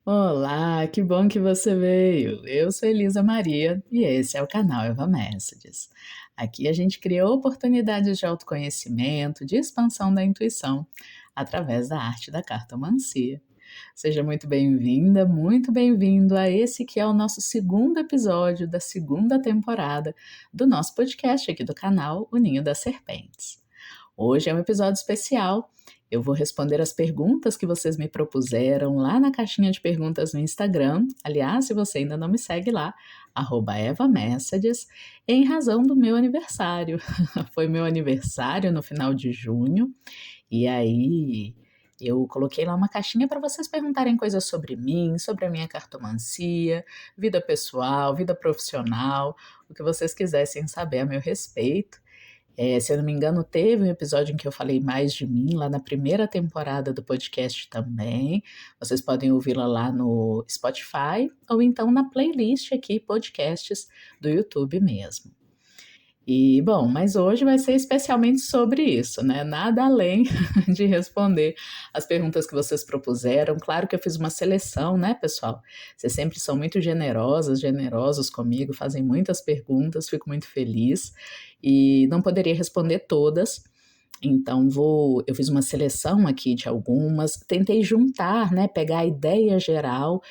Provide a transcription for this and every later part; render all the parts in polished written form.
Olá, que bom que você veio. Eu sou Elisa Maria e esse é o canal Eva Messages. Aqui a gente criou oportunidades de autoconhecimento, de expansão da intuição, através da arte da cartomancia. Seja muito bem-vinda, muito bem-vindo a esse que é o nosso segundo episódio da segunda temporada do nosso podcast aqui do canal O Ninho das Serpentes. Hoje é um episódio especial. Eu vou responder as perguntas que vocês me propuseram lá na caixinha de perguntas no Instagram. Aliás, se você ainda não me segue lá, @evamessages, em razão do meu aniversário. Foi meu aniversário no final de junho, e aí eu coloquei lá uma caixinha para vocês perguntarem coisas sobre mim, sobre a minha cartomancia, vida pessoal, vida profissional, o que vocês quisessem saber a meu respeito. Se eu não me engano, teve um episódio em que eu falei mais de mim, lá na primeira temporada do podcast também. Vocês podem ouvi-la lá no Spotify ou então na playlist aqui, podcasts do YouTube mesmo. E, bom, mas hoje vai ser especialmente sobre isso, né? Nada além de responder as perguntas que vocês propuseram. Claro que eu fiz uma seleção, né, pessoal? Vocês sempre são muito generosas, generosos comigo, fazem muitas perguntas, fico muito feliz. E não poderia responder todas, então eu fiz uma seleção aqui de algumas, tentei juntar, né, pegar a ideia geral.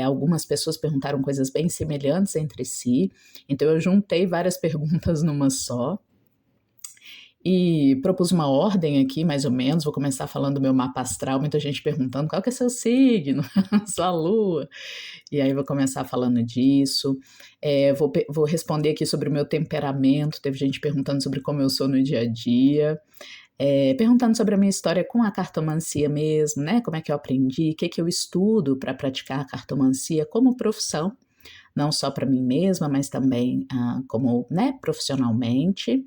Algumas pessoas perguntaram coisas bem semelhantes entre si, então eu juntei várias perguntas numa só e propus uma ordem aqui, mais ou menos. Vou começar falando do meu mapa astral, muita gente perguntando qual que é seu signo, sua lua, e aí vou começar falando disso. Vou responder aqui sobre o meu temperamento. Teve gente perguntando sobre como eu sou no dia a dia, perguntando sobre a minha história com a cartomancia mesmo, né? Como é que eu aprendi, o que que eu estudo para praticar a cartomancia como profissão, não só para mim mesma, mas também como, né, profissionalmente.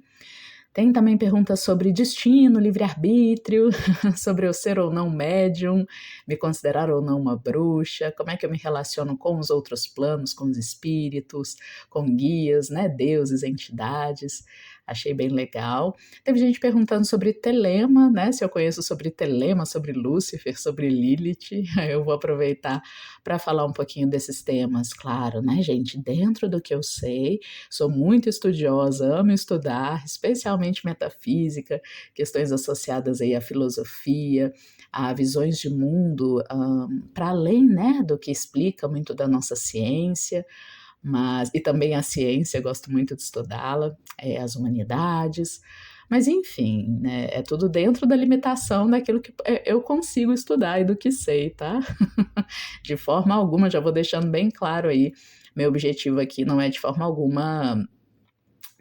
Tem também perguntas sobre destino, livre-arbítrio, sobre eu ser ou não médium, me considerar ou não uma bruxa, como é que eu me relaciono com os outros planos, com os espíritos, com guias, né, deuses, entidades. Achei bem legal. Teve gente perguntando sobre Telema, né, se eu conheço sobre Telema, sobre Lúcifer, sobre Lilith. Eu vou aproveitar para falar um pouquinho desses temas, claro, né, gente, dentro do que eu sei. Sou muito estudiosa, amo estudar, especialmente metafísica, questões associadas aí à filosofia, a visões de mundo, para além, né, do que explica muito da nossa ciência, e também a ciência, gosto muito de estudá-la, as humanidades. Mas enfim, né, é tudo dentro da limitação daquilo que eu consigo estudar e do que sei, tá? De forma alguma, já vou deixando bem claro aí, meu objetivo aqui não é de forma alguma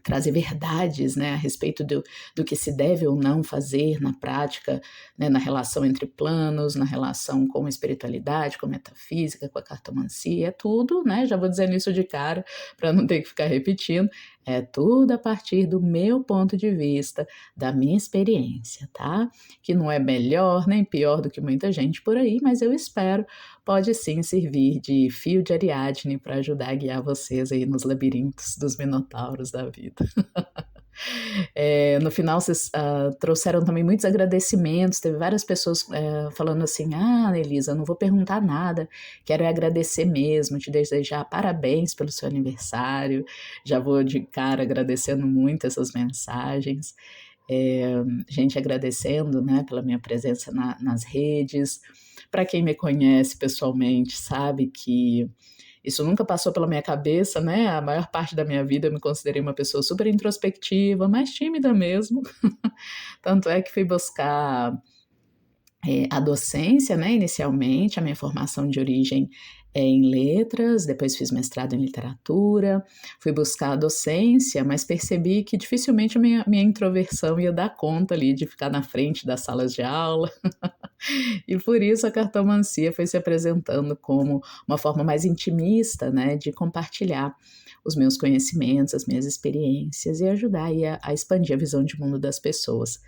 trazer verdades, né, a respeito do que se deve ou não fazer na prática, né, na relação entre planos, na relação com a espiritualidade, com a metafísica, com a cartomancia. É tudo, né, já vou dizendo isso de cara para não ter que ficar repetindo, é tudo a partir do meu ponto de vista, da minha experiência, tá? Que não é melhor nem pior do que muita gente por aí, mas eu espero pode sim servir de fio de Ariadne para ajudar a guiar vocês aí nos labirintos dos minotauros da vida. No final, vocês trouxeram também muitos agradecimentos. Teve várias pessoas falando assim: Elisa, não vou perguntar nada, quero agradecer mesmo, te desejar parabéns pelo seu aniversário. Já vou de cara agradecendo muito essas mensagens. Gente agradecendo, né, pela minha presença nas redes. Para quem me conhece pessoalmente, sabe que isso nunca passou pela minha cabeça, né? A maior parte da minha vida eu me considerei uma pessoa super introspectiva, mais tímida mesmo. Tanto é que fui buscar a docência, né, inicialmente. A minha formação de origem é em letras, depois fiz mestrado em literatura, fui buscar a docência, mas percebi que dificilmente a minha introversão ia dar conta ali de ficar na frente das salas de aula. E por isso a cartomancia foi se apresentando como uma forma mais intimista, né, de compartilhar os meus conhecimentos, as minhas experiências e ajudar aí a expandir a visão de mundo das pessoas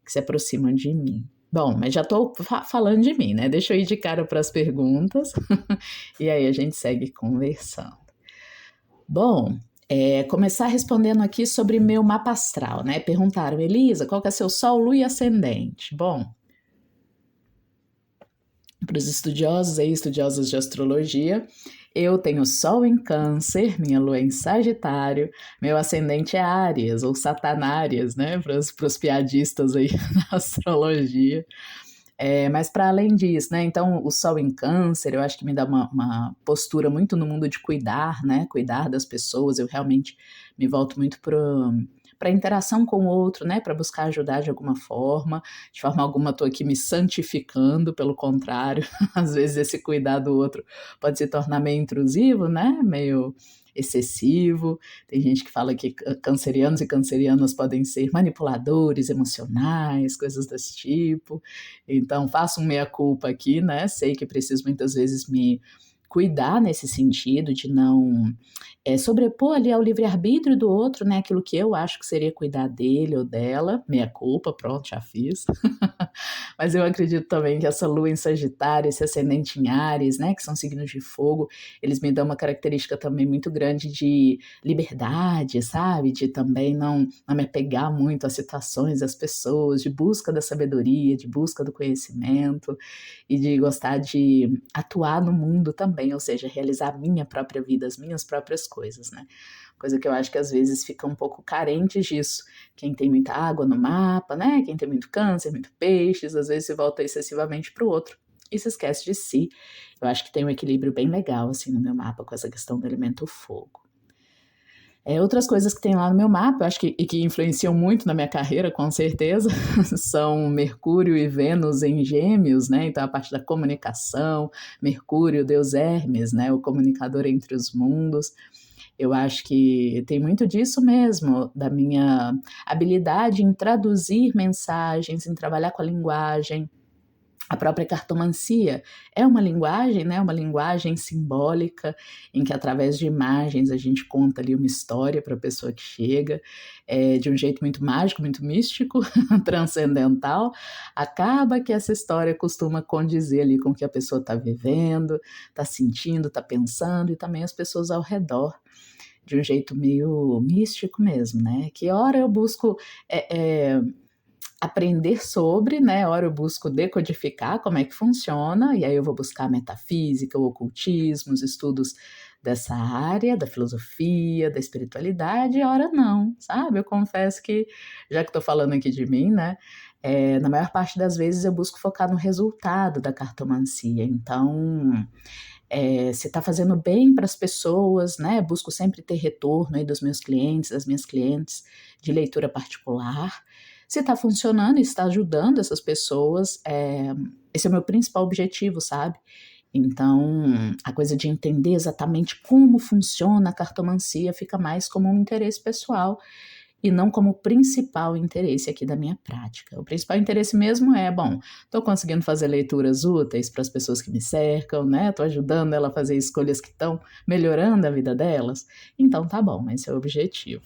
que se aproximam de mim. Bom, mas já estou falando de mim, né? Deixa eu ir de cara para as perguntas e aí a gente segue conversando. Bom, começar respondendo aqui sobre meu mapa astral, né? Perguntaram, Elisa, qual que é seu sol, lua e ascendente? Bom, para os estudiosos e estudiosas de astrologia, eu tenho Sol em Câncer, minha Lua em Sagitário, meu ascendente é Áries, ou Satanárias, né, para os piadistas aí na astrologia. Mas para além disso, né? Então, o Sol em Câncer, eu acho que me dá uma postura muito no mundo de cuidar, né? Cuidar das pessoas. Eu realmente me volto muito para a interação com o outro, né? Para buscar ajudar de alguma forma. De forma alguma, estou aqui me santificando, pelo contrário. Às vezes, esse cuidar do outro pode se tornar meio intrusivo, né? Meio excessivo. Tem gente que fala que cancerianos e cancerianas podem ser manipuladores emocionais, coisas desse tipo. Então, faço um meia-culpa aqui, né? Sei que preciso muitas vezes me cuidar nesse sentido de não sobrepor ali ao livre-arbítrio do outro, né? Aquilo que eu acho que seria cuidar dele ou dela. Meia-culpa, pronto, já fiz. Mas eu acredito também que essa lua em Sagitário, esse ascendente em Áries, né? Que são signos de fogo, eles me dão uma característica também muito grande de liberdade, sabe? De também não me apegar muito às situações, às pessoas, de busca da sabedoria, de busca do conhecimento e de gostar de atuar no mundo também, ou seja, realizar a minha própria vida, as minhas próprias coisas, né? Coisa que eu acho que às vezes fica um pouco carente disso. Quem tem muita água no mapa, né? Quem tem muito câncer, muito peixes, às vezes se volta excessivamente para o outro e se esquece de si. Eu acho que tem um equilíbrio bem legal, assim, no meu mapa com essa questão do elemento fogo. Outras coisas que tem lá no meu mapa, eu acho que influenciam muito na minha carreira, com certeza, são Mercúrio e Vênus em Gêmeos, né? Então, a parte da comunicação, Mercúrio, Deus Hermes, né? O comunicador entre os mundos. Eu acho que tem muito disso mesmo, da minha habilidade em traduzir mensagens, em trabalhar com a linguagem. A própria cartomancia é uma linguagem, né? Uma linguagem simbólica, em que através de imagens a gente conta ali uma história para a pessoa que chega, de um jeito muito mágico, muito místico, transcendental. Acaba que essa história costuma condizer ali com o que a pessoa está vivendo, está sentindo, está pensando, e também as pessoas ao redor, de um jeito meio místico mesmo, né? Que hora eu busco aprender sobre, né? Ora eu busco decodificar como é que funciona, e aí eu vou buscar metafísica, o ocultismo, os estudos dessa área, da filosofia, da espiritualidade, e ora não, sabe? Eu confesso que, já que estou falando aqui de mim, né? Na maior parte das vezes eu busco focar no resultado da cartomancia. Então, se está fazendo bem para as pessoas, né? Busco sempre ter retorno aí dos meus clientes, das minhas clientes de leitura particular. Se está funcionando e está ajudando essas pessoas, esse é o meu principal objetivo, sabe? Então, a coisa de entender exatamente como funciona a cartomancia fica mais como um interesse pessoal e não como principal interesse aqui da minha prática. O principal interesse mesmo bom, estou conseguindo fazer leituras úteis para as pessoas que me cercam, né? Estou ajudando ela a fazer escolhas que estão melhorando a vida delas. Então tá bom, esse é o objetivo.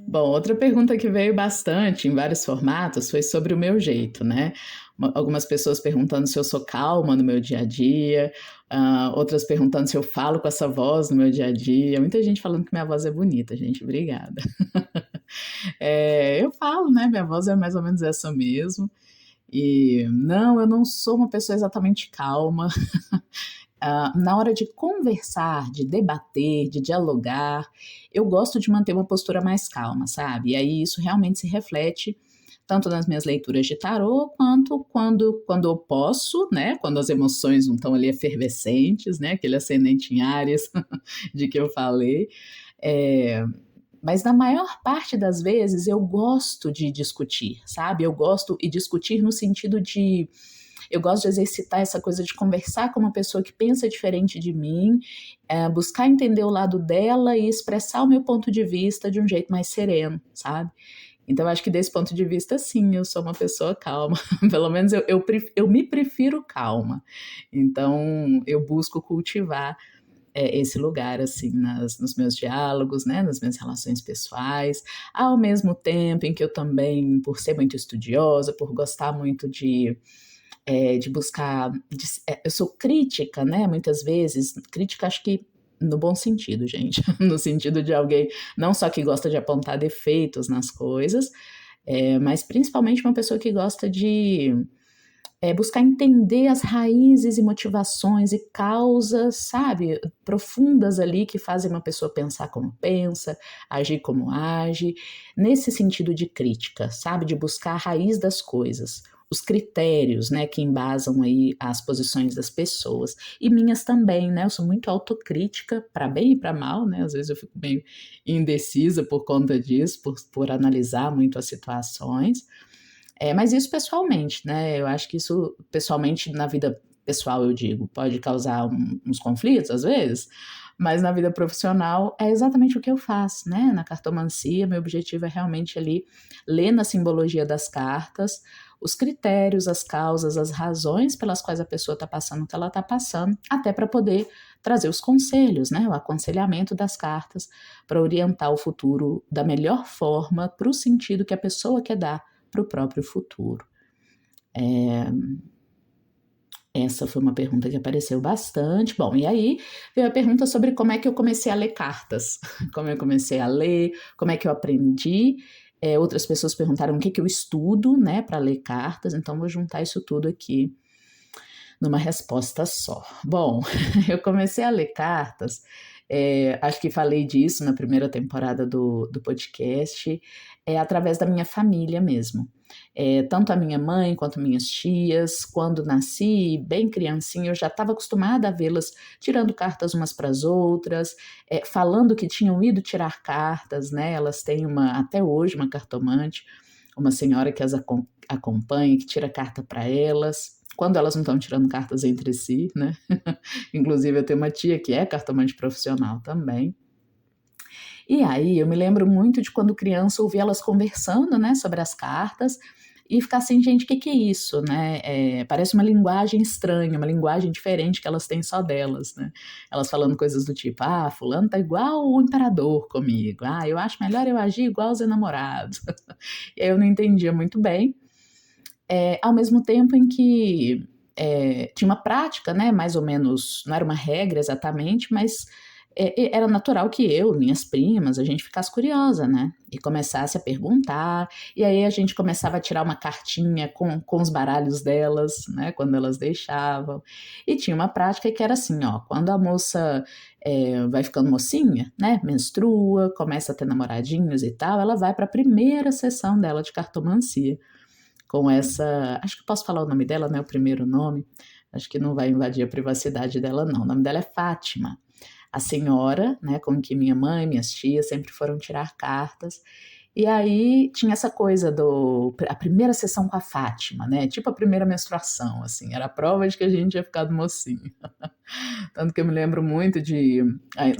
Bom, outra pergunta que veio bastante em vários formatos foi sobre o meu jeito, né? Algumas pessoas perguntando se eu sou calma no meu dia a dia, outras perguntando se eu falo com essa voz no meu dia a dia. Muita gente falando que minha voz é bonita, gente, obrigada. Eu falo, né? Minha voz é mais ou menos essa mesmo. E não, eu não sou uma pessoa exatamente calma. Na hora de conversar, de debater, de dialogar, eu gosto de manter uma postura mais calma, sabe? E aí isso realmente se reflete tanto nas minhas leituras de tarô, quanto quando eu posso, né? Quando as emoções não estão ali efervescentes, né? Aquele ascendente em Áries de que eu falei. Mas na maior parte das vezes eu gosto de discutir, sabe? Eu gosto de discutir no sentido de eu gosto de exercitar essa coisa de conversar com uma pessoa que pensa diferente de mim, buscar entender o lado dela e expressar o meu ponto de vista de um jeito mais sereno, sabe? Então, acho que desse ponto de vista, sim, eu sou uma pessoa calma. Pelo menos eu me prefiro calma. Então, eu busco cultivar esse lugar, assim, nos meus diálogos, né, nas minhas relações pessoais, ao mesmo tempo em que eu também, por ser muito estudiosa, por gostar muito de buscar. Eu sou crítica, né? Muitas vezes, crítica acho que no bom sentido, gente, no sentido de alguém não só que gosta de apontar defeitos nas coisas, mas principalmente uma pessoa que gosta buscar entender as raízes e motivações e causas, sabe, profundas ali que fazem uma pessoa pensar como pensa, agir como age, nesse sentido de crítica, sabe, de buscar a raiz das coisas, os critérios, né, que embasam aí as posições das pessoas, e minhas também, né, eu sou muito autocrítica, para bem e para mal, né, às vezes eu fico meio indecisa por conta disso, por analisar muito as situações, mas isso pessoalmente, né? Eu acho que isso pessoalmente na vida pessoal, eu digo, pode causar uns conflitos às vezes, mas na vida profissional é exatamente o que eu faço, né? Na cartomancia, meu objetivo é realmente ali ler na simbologia das cartas os critérios, as causas, as razões pelas quais a pessoa está passando o que ela está passando, até para poder trazer os conselhos, né? O aconselhamento das cartas para orientar o futuro da melhor forma para o sentido que a pessoa quer dar para o próprio futuro. Essa foi uma pergunta que apareceu bastante. Bom, e aí veio a pergunta sobre como é que eu comecei a ler cartas, como eu comecei a ler, como é que eu aprendi. Outras pessoas perguntaram o que eu estudo, né, para ler cartas, então vou juntar isso tudo aqui numa resposta só. Bom, eu comecei a ler cartas, acho que falei disso na primeira temporada do podcast, através da minha família mesmo. Tanto a minha mãe quanto minhas tias, quando nasci, bem criancinha, eu já estava acostumada a vê-las tirando cartas umas para as outras, falando que tinham ido tirar cartas, né? Elas têm até hoje uma cartomante, uma senhora que as acompanha, que tira carta para elas, quando elas não estão tirando cartas entre si, né? Inclusive, eu tenho uma tia que é cartomante profissional também. E aí, eu me lembro muito de quando criança ouvir elas conversando, né, sobre as cartas e ficar assim, gente, o que é isso, né? Parece uma linguagem estranha, uma linguagem diferente que elas têm só delas, né? Elas falando coisas do tipo, fulano tá igual o imperador comigo, eu acho melhor eu agir igual os enamorados. E aí eu não entendia muito bem, ao mesmo tempo em que tinha uma prática, né, mais ou menos, não era uma regra exatamente, mas era natural que eu, minhas primas, a gente ficasse curiosa, né, e começasse a perguntar, e aí a gente começava a tirar uma cartinha com os baralhos delas, né, quando elas deixavam, e tinha uma prática que era assim, ó, quando a moça vai ficando mocinha, né, menstrua, começa a ter namoradinhos e tal, ela vai para a primeira sessão dela de cartomancia, com essa, acho que posso falar o nome dela, né, o primeiro nome, acho que não vai invadir a privacidade dela não, o nome dela é Fátima, a senhora, né, com que minha mãe, minhas tias sempre foram tirar cartas, e aí tinha essa coisa a primeira sessão com a Fátima, né, tipo a primeira menstruação, assim, era a prova de que a gente tinha ficado mocinho. Tanto que eu me lembro muito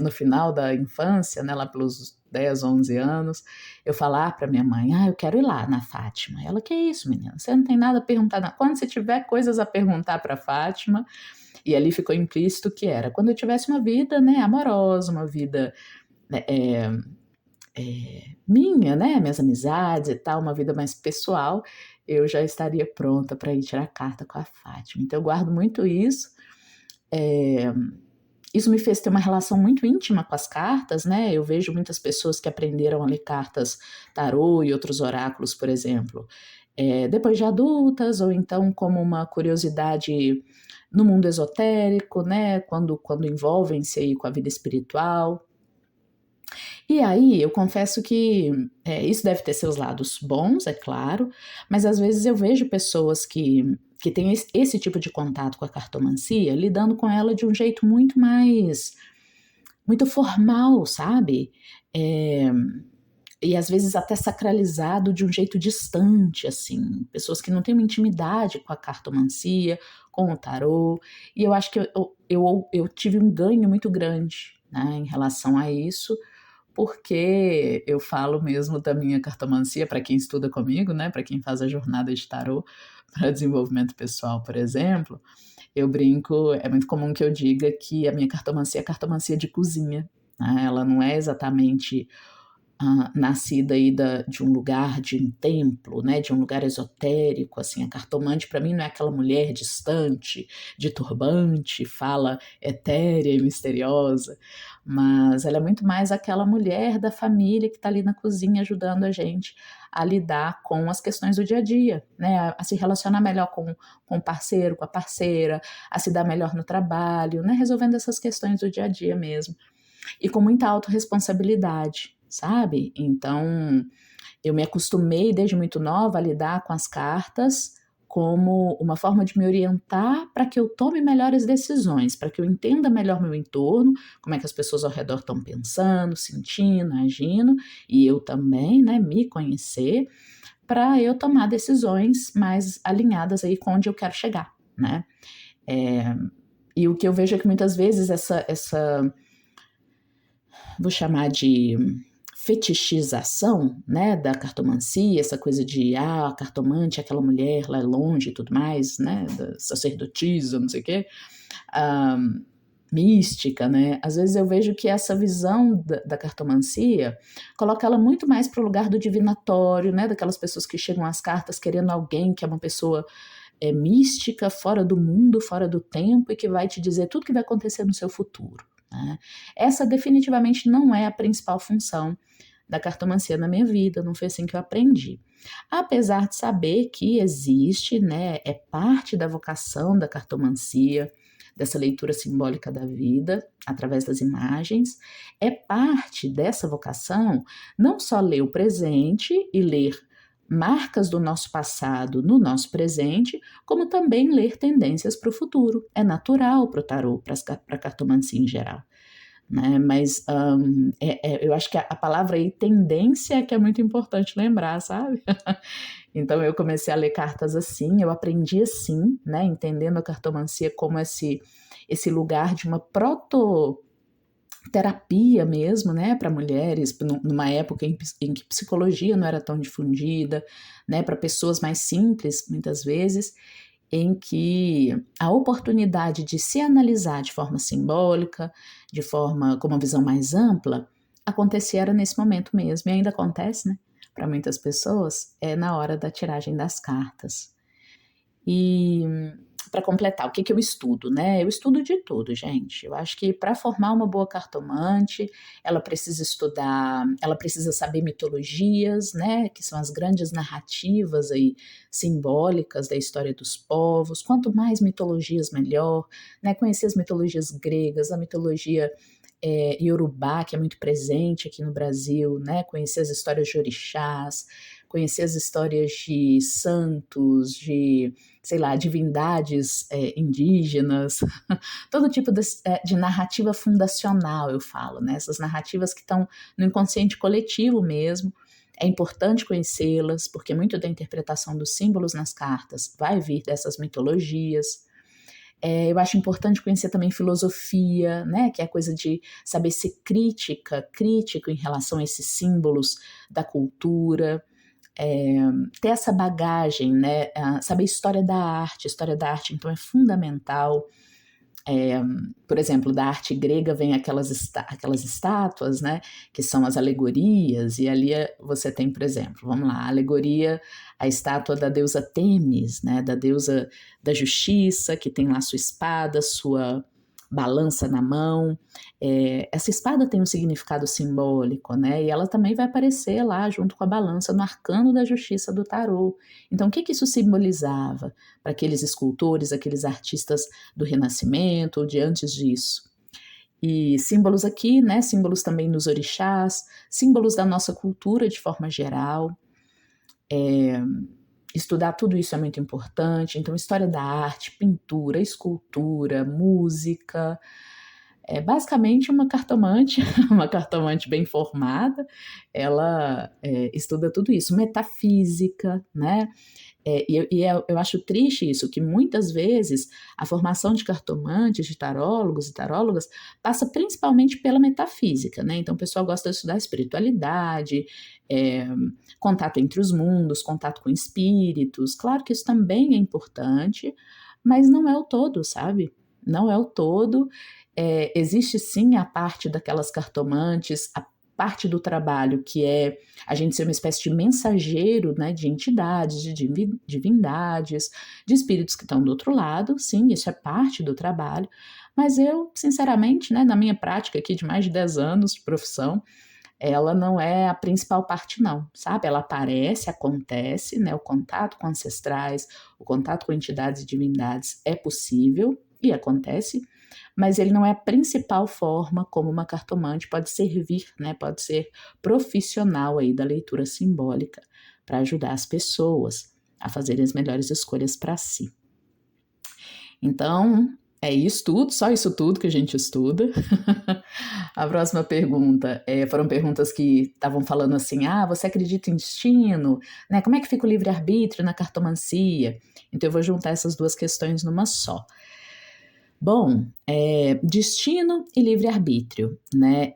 no final da infância, né, lá pelos 10, 11 anos, eu falar para minha mãe, eu quero ir lá na Fátima. Ela, que isso, menina? Você não tem nada a perguntar. Não. Quando você tiver coisas a perguntar para Fátima, e ali ficou implícito que era quando eu tivesse uma vida, né, amorosa, uma vida minha, né, minhas amizades e tal, uma vida mais pessoal, eu já estaria pronta para ir tirar carta com a Fátima. Então eu guardo muito isso. Isso me fez ter uma relação muito íntima com as cartas, né? Eu vejo muitas pessoas que aprenderam a ler cartas tarô e outros oráculos, por exemplo, depois de adultas, ou então como uma curiosidade no mundo esotérico, né? Quando envolvem-se aí com a vida espiritual. E aí, eu confesso que isso deve ter seus lados bons, é claro, mas às vezes eu vejo pessoas que têm esse tipo de contato com a cartomancia lidando com ela de um jeito muito formal, sabe? E às vezes até sacralizado de um jeito distante, assim, pessoas que não têm uma intimidade com a cartomancia, com o tarô, e eu acho que eu tive um ganho muito grande, né, em relação a isso, porque eu falo mesmo da minha cartomancia para quem estuda comigo, né, para quem faz a jornada de tarô para desenvolvimento pessoal, por exemplo, eu brinco, é muito comum que eu diga que a minha cartomancia é cartomancia de cozinha, né, ela não é exatamente nascida aí de um lugar, de um templo, né, de um lugar esotérico, assim, a cartomante para mim não é aquela mulher distante, de turbante, fala etérea e misteriosa, mas ela é muito mais aquela mulher da família que está ali na cozinha ajudando a gente a lidar com as questões do dia a dia, né, a se relacionar melhor com o parceiro, com a parceira, a se dar melhor no trabalho, né, resolvendo essas questões do dia a dia mesmo e com muita autorresponsabilidade, sabe? Então, eu me acostumei desde muito nova a lidar com as cartas como uma forma de me orientar para que eu tome melhores decisões, para que eu entenda melhor meu entorno, como é que as pessoas ao redor estão pensando, sentindo, agindo, e eu também, né, me conhecer, para eu tomar decisões mais alinhadas aí com onde eu quero chegar, né? É, e o que eu vejo é que muitas vezes essa vou chamar de fetichização, né, da cartomancia, essa coisa de, a cartomante é aquela mulher lá longe e tudo mais, né, da sacerdotisa, não sei o quê, mística, né, às vezes eu vejo que essa visão da cartomancia coloca ela muito mais para o lugar do divinatório, né, daquelas pessoas que chegam às cartas querendo alguém que é uma pessoa mística, fora do mundo, fora do tempo e que vai te dizer tudo que vai acontecer no seu futuro. Né? Essa definitivamente não é a principal função da cartomancia na minha vida, não foi assim que eu aprendi. Apesar de saber que existe, né, é parte da vocação da cartomancia, dessa leitura simbólica da vida, através das imagens, é parte dessa vocação não só ler o presente e ler marcas do nosso passado no nosso presente, como também ler tendências para o futuro. É natural para o tarô, para a cartomancia em geral. Né? Mas eu acho que a palavra aí, tendência, é que é muito importante lembrar, sabe? Então eu comecei a ler cartas assim, eu aprendi assim, né? Entendendo a cartomancia como esse lugar de uma terapia mesmo, né, para mulheres, numa época em que psicologia não era tão difundida, né, para pessoas mais simples, muitas vezes, em que a oportunidade de se analisar de forma simbólica, de forma com uma visão mais ampla, acontecia era nesse momento mesmo, e ainda acontece, né, para muitas pessoas, é na hora da tiragem das cartas. E para completar, o que eu estudo, né? Eu estudo de tudo, gente. Eu acho que para formar uma boa cartomante, ela precisa estudar, ela precisa saber mitologias, né? Que são as grandes narrativas aí simbólicas da história dos povos. Quanto mais mitologias, melhor, né? Conhecer as mitologias gregas, a mitologia Iorubá, que é muito presente aqui no Brasil, né? Conhecer as histórias de orixás, conhecer as histórias de santos, de, sei lá, divindades indígenas, todo tipo de narrativa fundacional, eu falo, né? Essas narrativas que estão no inconsciente coletivo mesmo. É importante conhecê-las, porque muito da interpretação dos símbolos nas cartas vai vir dessas mitologias. Eu acho importante conhecer também filosofia, né, que é a coisa de saber ser crítico em relação a esses símbolos da cultura, ter essa bagagem, né, saber história da arte então é fundamental. Por exemplo, da arte grega vem aquelas estátuas, né, que são as alegorias, e ali você tem, por exemplo, vamos lá, a alegoria, a estátua da deusa Temis, né, da deusa da justiça, que tem lá sua espada, sua balança na mão. Essa espada tem um significado simbólico, né, e ela também vai aparecer lá junto com a balança no arcano da justiça do tarô. Então, o que isso simbolizava para aqueles escultores, aqueles artistas do Renascimento ou de antes disso? E símbolos aqui, né, símbolos também nos orixás, símbolos da nossa cultura de forma geral. Estudar tudo isso é muito importante. Então, história da arte, pintura, escultura, música. É basicamente uma cartomante, uma cartomante bem formada, ela estuda tudo isso, metafísica, né? Eu acho triste isso, que muitas vezes a formação de cartomantes, de tarólogos e tarólogas passa principalmente pela metafísica, né? Então o pessoal gosta de estudar espiritualidade, contato entre os mundos, contato com espíritos. Claro que isso também é importante, mas não é o todo, sabe? Não é o todo. Existe sim a parte daquelas cartomantes, parte do trabalho, que é a gente ser uma espécie de mensageiro, né, de entidades, de divindades, de espíritos que estão do outro lado, sim, isso é parte do trabalho, mas eu, sinceramente, né, na minha prática aqui de mais de 10 anos de profissão, ela não é a principal parte não, sabe? Ela aparece, acontece, né, o contato com ancestrais, o contato com entidades e divindades é possível e acontece, mas ele não é a principal forma como uma cartomante pode servir, né, pode ser profissional aí da leitura simbólica para ajudar as pessoas a fazerem as melhores escolhas para si. Então, é isso tudo, só isso tudo que a gente estuda. A próxima pergunta, foram perguntas que estavam falando assim, você acredita em destino? Né? Como é que fica o livre-arbítrio na cartomancia? Então eu vou juntar essas duas questões numa só. Bom, destino e livre-arbítrio, né?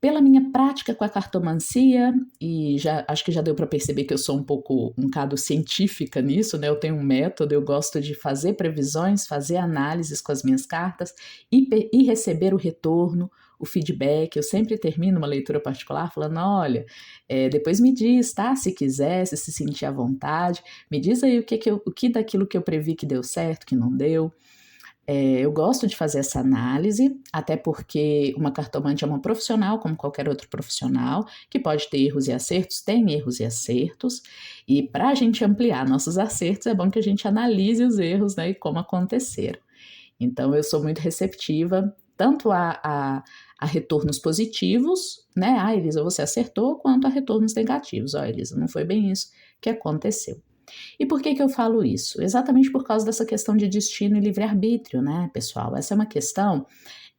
Pela minha prática com a cartomancia, e acho que já deu para perceber que eu sou um bocado científica nisso, né? Eu tenho um método, eu gosto de fazer previsões, fazer análises com as minhas cartas e receber o retorno, o feedback. Eu sempre termino uma leitura particular falando, olha, depois me diz, tá? Se quiser, se sentir à vontade, me diz aí o que daquilo que eu previ que deu certo, que não deu. Eu gosto de fazer essa análise, até porque uma cartomante é uma profissional, como qualquer outro profissional, que pode ter erros e acertos, tem erros e acertos, e para a gente ampliar nossos acertos, é bom que a gente analise os erros, né, e como aconteceram. Então, eu sou muito receptiva, tanto a retornos positivos, né, Elisa, você acertou, quanto a retornos negativos. Elisa, não foi bem isso que aconteceu. E por que eu falo isso? Exatamente por causa dessa questão de destino e livre-arbítrio, né, pessoal? Essa é uma questão,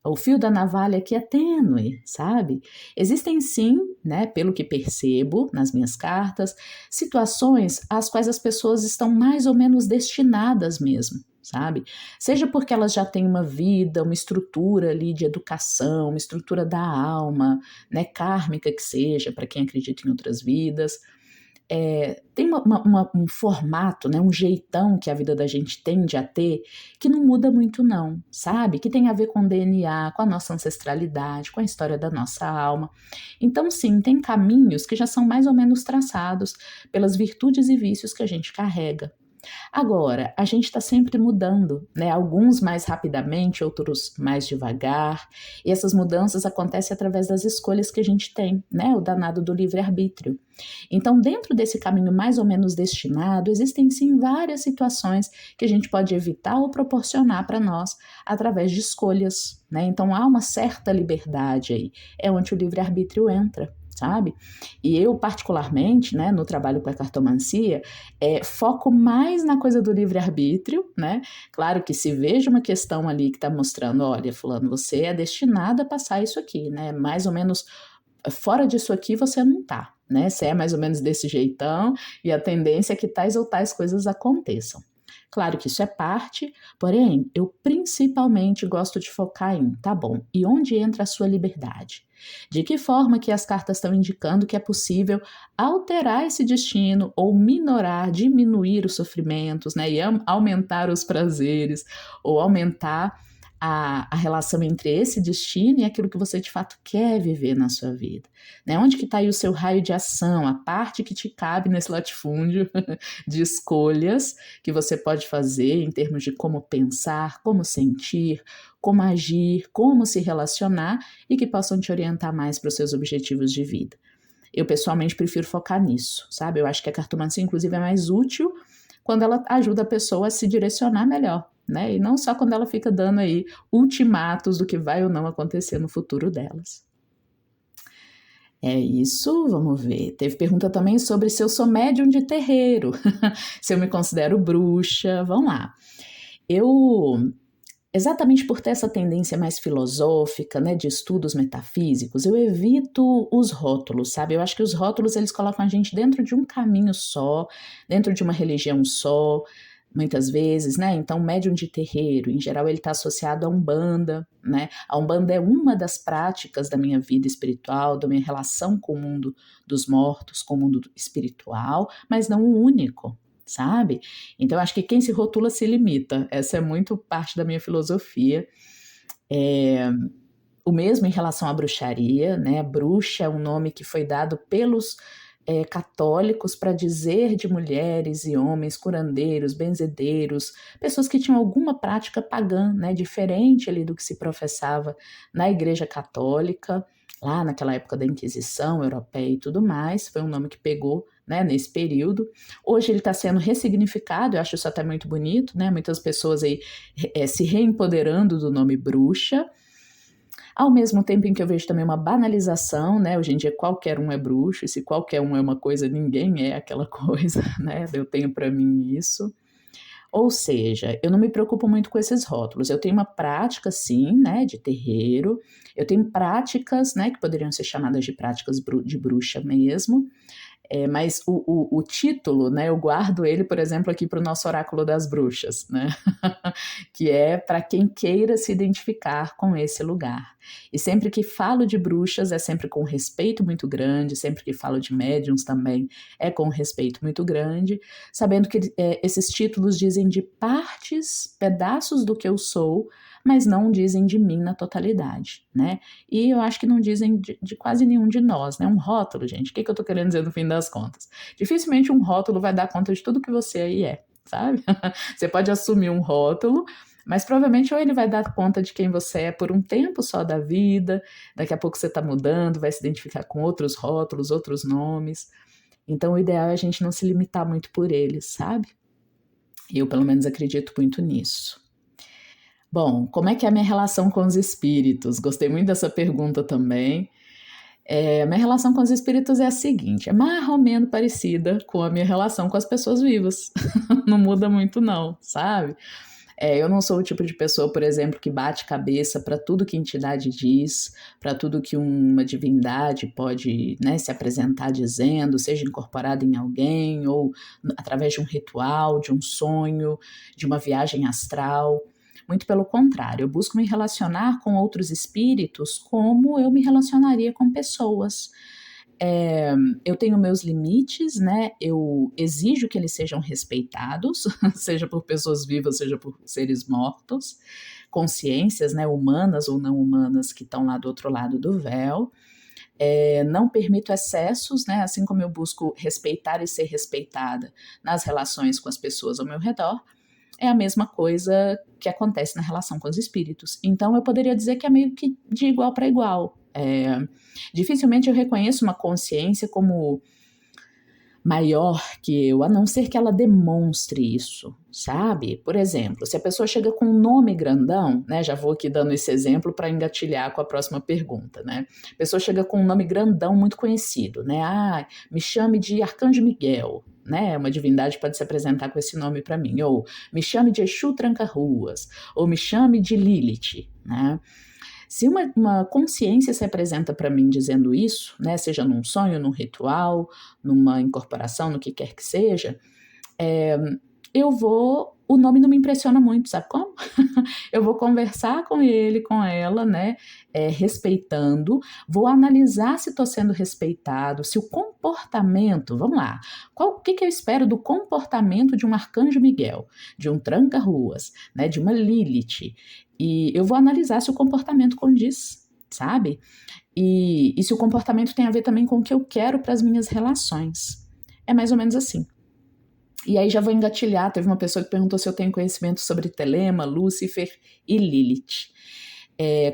o fio da navalha aqui é tênue, sabe? Existem sim, né, pelo que percebo nas minhas cartas, situações às quais as pessoas estão mais ou menos destinadas mesmo, sabe? Seja porque elas já têm uma vida, uma estrutura ali de educação, uma estrutura da alma, né, kármica que seja, para quem acredita em outras vidas. Tem um formato, né, um jeitão que a vida da gente tende a ter, que não muda muito não, sabe? Que tem a ver com o DNA, com a nossa ancestralidade, com a história da nossa alma. Então, sim, tem caminhos que já são mais ou menos traçados pelas virtudes e vícios que a gente carrega. Agora, a gente está sempre mudando, né? Alguns mais rapidamente, outros mais devagar, e essas mudanças acontecem através das escolhas que a gente tem, né? O danado do livre-arbítrio. Então, dentro desse caminho mais ou menos destinado, existem sim várias situações que a gente pode evitar ou proporcionar para nós através de escolhas, né? Então, há uma certa liberdade aí, é onde o livre-arbítrio entra. Sabe? E eu, particularmente, né, no trabalho com a cartomancia, foco mais na coisa do livre-arbítrio, né? Claro que se veja uma questão ali que está mostrando, olha, fulano, você é destinado a passar isso aqui, né? Mais ou menos fora disso aqui você não tá, né? Você é mais ou menos desse jeitão e a tendência é que tais ou tais coisas aconteçam. Claro que isso é parte, porém, eu principalmente gosto de focar em, tá bom, e onde entra a sua liberdade? De que forma que as cartas estão indicando que é possível alterar esse destino ou minorar, diminuir os sofrimentos, né, e aumentar os prazeres ou aumentar a relação entre esse destino e aquilo que você de fato quer viver na sua vida, né? Onde que está aí o seu raio de ação, a parte que te cabe nesse latifúndio de escolhas que você pode fazer em termos de como pensar, como sentir, como agir, como se relacionar e que possam te orientar mais para os seus objetivos de vida. Eu pessoalmente prefiro focar nisso, sabe? Eu acho que a cartomancia inclusive é mais útil quando ela ajuda a pessoa a se direcionar melhor, né? E não só quando ela fica dando aí ultimatos do que vai ou não acontecer no futuro delas. É isso, vamos ver. Teve pergunta também sobre se eu sou médium de terreiro, se eu me considero bruxa. Vamos lá. Exatamente por ter essa tendência mais filosófica, né, de estudos metafísicos, eu evito os rótulos, sabe? Eu acho que os rótulos, eles colocam a gente dentro de um caminho só, dentro de uma religião só, muitas vezes, né? Então, médium de terreiro, em geral, ele está associado a Umbanda, né? A Umbanda é uma das práticas da minha vida espiritual, da minha relação com o mundo dos mortos, com o mundo espiritual, mas não o único, sabe? Então, acho que quem se rotula se limita. Essa é muito parte da minha filosofia. O mesmo em relação à bruxaria, né? Bruxa é um nome que foi dado pelos católicos para dizer de mulheres e homens, curandeiros, benzedeiros, pessoas que tinham alguma prática pagã, né? Diferente ali do que se professava na Igreja Católica, lá naquela época da Inquisição Europeia e tudo mais. Foi um nome que pegou, né, nesse período. Hoje ele está sendo ressignificado, eu acho isso até muito bonito, né? Muitas pessoas aí se reempoderando do nome bruxa. Ao mesmo tempo em que eu vejo também uma banalização, né? Hoje em dia qualquer um é bruxo, e se qualquer um é uma coisa, ninguém é aquela coisa, né? Eu tenho para mim isso. Ou seja, eu não me preocupo muito com esses rótulos. Eu tenho uma prática, sim, né, de terreiro. Eu tenho práticas, né, que poderiam ser chamadas de práticas de bruxa mesmo. Mas o título, né, eu guardo ele, por exemplo, aqui para o nosso oráculo das bruxas, né? Que é para quem queira se identificar com esse lugar. E sempre que falo de bruxas é sempre com respeito muito grande, sempre que falo de médiums também é com respeito muito grande, sabendo que esses títulos dizem de partes, pedaços do que eu sou, mas não dizem de mim na totalidade, né? E eu acho que não dizem de quase nenhum de nós, né? Um rótulo, gente, o que eu tô querendo dizer no fim das contas? Dificilmente um rótulo vai dar conta de tudo que você aí é, sabe? Você pode assumir um rótulo, mas provavelmente ou ele vai dar conta de quem você é por um tempo só da vida, daqui a pouco você tá mudando, vai se identificar com outros rótulos, outros nomes. Então o ideal é a gente não se limitar muito por eles, sabe? Eu pelo menos acredito muito nisso. Bom, como é que é a minha relação com os espíritos? Gostei muito dessa pergunta também. A minha relação com os espíritos é a seguinte, é mais ou menos parecida com a minha relação com as pessoas vivas. Não muda muito não, sabe? Eu não sou o tipo de pessoa, por exemplo, que bate cabeça para tudo que entidade diz, para tudo que uma divindade pode, né, se apresentar dizendo, seja incorporada em alguém ou através de um ritual, de um sonho, de uma viagem astral. Muito pelo contrário, eu busco me relacionar com outros espíritos como eu me relacionaria com pessoas. Eu tenho meus limites, né? Eu exijo que eles sejam respeitados, seja por pessoas vivas, seja por seres mortos, consciências, né, humanas ou não humanas que estão lá do outro lado do véu. Não permito excessos, né? Assim como eu busco respeitar e ser respeitada nas relações com as pessoas ao meu redor, é a mesma coisa que acontece na relação com os espíritos. Então, eu poderia dizer que é meio que de igual para igual. Dificilmente eu reconheço uma consciência como maior que eu, a não ser que ela demonstre isso, sabe? Por exemplo, se a pessoa chega com um nome grandão, né? Já vou aqui dando esse exemplo para engatilhar com a próxima pergunta, né? A pessoa chega com um nome grandão muito conhecido, né? Me chame de Arcanjo Miguel, né? Uma divindade pode se apresentar com esse nome para mim, ou me chame de Exu Tranca-Ruas, ou me chame de Lilith, né? Se uma consciência se apresenta para mim dizendo isso, né, seja num sonho, num ritual, numa incorporação, no que quer que seja, o nome não me impressiona muito, sabe como? Eu vou conversar com ele, com ela, né, respeitando, vou analisar se estou sendo respeitado, se o comportamento, vamos lá, o que eu espero do comportamento de um Arcanjo Miguel, de um Tranca-Ruas, né, de uma Lilith, e eu vou analisar se o comportamento condiz, sabe? E se o comportamento tem a ver também com o que eu quero para as minhas relações. É mais ou menos assim. E aí já vou engatilhar, teve uma pessoa que perguntou se eu tenho conhecimento sobre Telema, Lúcifer e Lilith.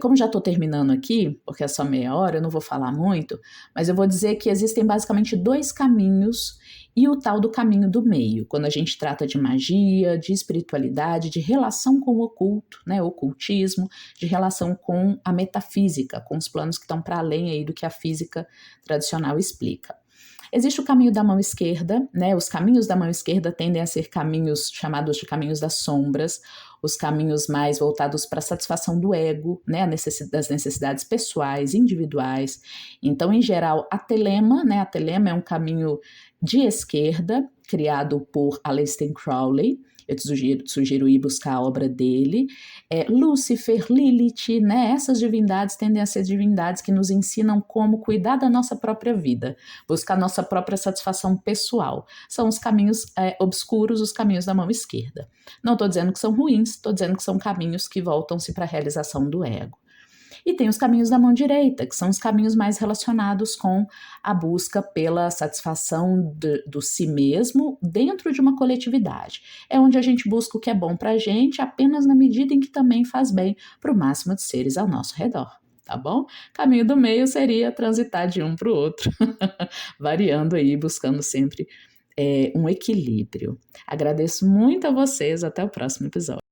Como já estou terminando aqui, porque é só meia hora, eu não vou falar muito, mas eu vou dizer que existem basicamente dois caminhos e o tal do caminho do meio, quando a gente trata de magia, de espiritualidade, de relação com o oculto, né, ocultismo, de relação com a metafísica, com os planos que estão para além aí do que a física tradicional explica. Existe o caminho da mão esquerda, né? Os caminhos da mão esquerda tendem a ser caminhos chamados de caminhos das sombras, os caminhos mais voltados para a satisfação do ego, né? Das necessidades pessoais, individuais. Então, em geral, a Telema, né? A Telema é um caminho de esquerda, criado por Aleister Crowley. Eu te sugiro ir buscar a obra dele. Lúcifer, Lilith, né? Essas divindades tendem a ser divindades que nos ensinam como cuidar da nossa própria vida, buscar nossa própria satisfação pessoal. São os caminhos obscuros, os caminhos da mão esquerda. Não estou dizendo que são ruins, estou dizendo que são caminhos que voltam-se para a realização do ego. E tem os caminhos da mão direita, que são os caminhos mais relacionados com a busca pela satisfação do si mesmo dentro de uma coletividade. É onde a gente busca o que é bom para a gente, apenas na medida em que também faz bem para o máximo de seres ao nosso redor. Tá bom? Caminho do meio seria transitar de um para o outro, variando aí, buscando sempre um equilíbrio. Agradeço muito a vocês, até o próximo episódio.